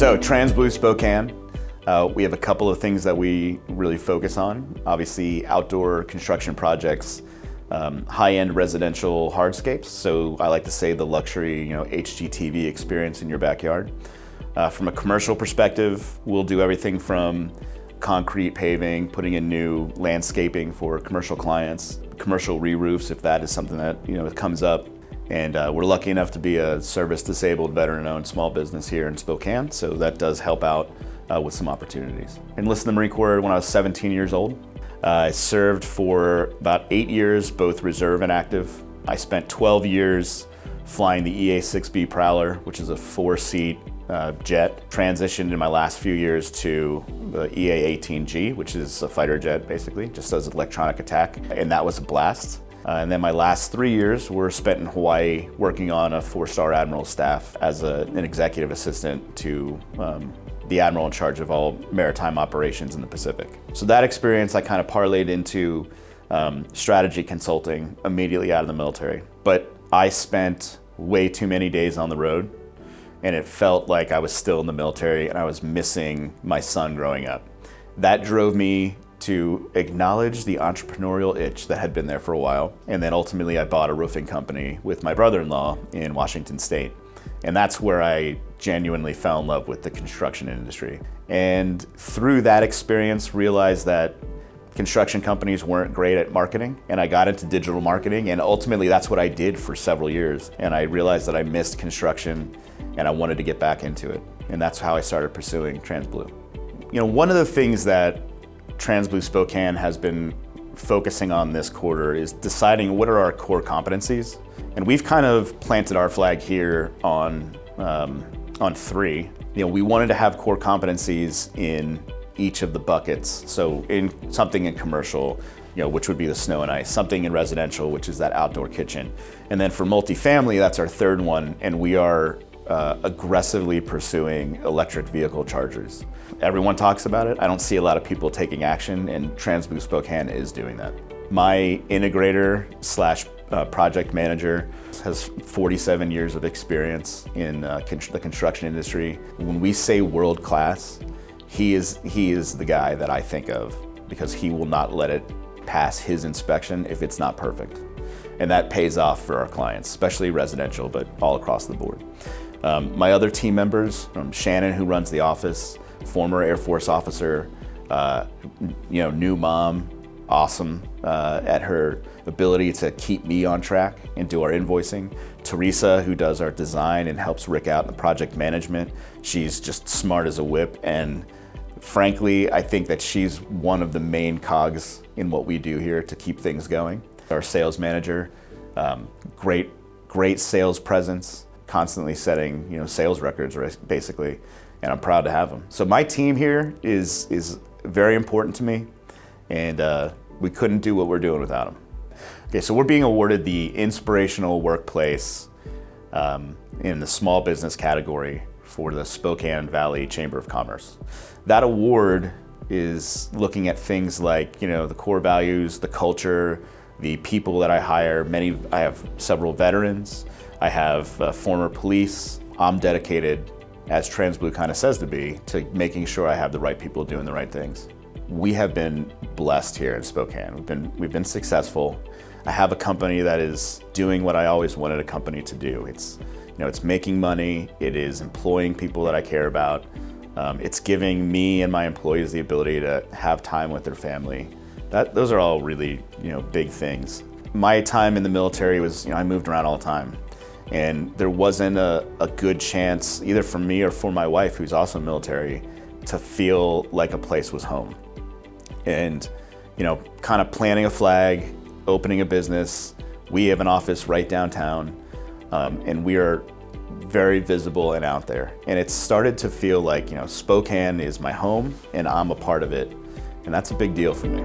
So Transblue Spokane, we have a couple of things that we really focus on. Obviously outdoor construction projects, high-end residential hardscapes. So I like to say the luxury, HGTV experience in your backyard. From a commercial perspective, we'll do everything from concrete paving, putting in new landscaping for commercial clients, commercial re-roofs if that is something that comes up. And we're lucky enough to be a service-disabled, veteran-owned small business here in Spokane, so that does help out with some opportunities. Enlisted in the Marine Corps when I was 17 years old. I served for about 8 years, both reserve and active. I spent 12 years flying the EA-6B Prowler, which is a 4-seat jet. Transitioned in my last few years to the EA-18G, which is a fighter jet, basically, just does electronic attack, and that was a blast. And then my last 3 years were spent in Hawaii working on a 4-star admiral staff as an executive assistant to the admiral in charge of all maritime operations in the Pacific. So that experience I kind of parlayed into strategy consulting immediately out of the military. But I spent way too many days on the road, and it felt like I was still in the military and I was missing my son growing up. That drove me to acknowledge the entrepreneurial itch that had been there for a while. And then ultimately I bought a roofing company with my brother-in-law in Washington State. And that's where I genuinely fell in love with the construction industry. And through that experience, realized that construction companies weren't great at marketing. And I got into digital marketing, and ultimately that's what I did for several years. And I realized that I missed construction and I wanted to get back into it. And that's how I started pursuing Transblue. One of the things that Transblue Spokane has been focusing on this quarter is deciding what are our core competencies. And we've kind of planted our flag here on 3. We wanted to have core competencies in each of the buckets. So in something in commercial, which would be the snow and ice, something in residential, which is that outdoor kitchen. And then for multifamily, that's our third one. And we are aggressively pursuing electric vehicle chargers. Everyone talks about it. I don't see a lot of people taking action, and Transblue Spokane is doing that. My integrator slash project manager has 47 years of experience in the construction industry. When we say world class, he is the guy that I think of, because he will not let it pass his inspection if it's not perfect. And that pays off for our clients, especially residential, but all across the board. My other team members, Shannon, who runs the office, former Air Force officer, new mom, awesome at her ability to keep me on track and do our invoicing. Teresa, who does our design and helps Rick out in the project management. She's just smart as a whip, and frankly, I think that she's one of the main cogs in what we do here to keep things going. Our sales manager, great sales presence, constantly setting sales records basically, and I'm proud to have them. So my team here is very important to me, and we couldn't do what we're doing without them. Okay, so we're being awarded the Inspirational Workplace in the small business category for the Spokane Valley Chamber of Commerce. That award is looking at things like the core values, the culture, the people that I hire. I have several veterans. I have former police. I'm dedicated, as Transblue kind of says to be, to making sure I have the right people doing the right things. We have been blessed here in Spokane. We've been successful. I have a company that is doing what I always wanted a company to do. It's making money. It is employing people that I care about. It's giving me and my employees the ability to have time with their family. Those are all really big things. My time in the military was, I moved around all the time. And there wasn't a good chance, either for me or for my wife, who's also military, to feel like a place was home. And, kind of planting a flag, opening a business. We have an office right downtown, and we are very visible and out there. And it's started to feel like, Spokane is my home and I'm a part of it. And that's a big deal for me.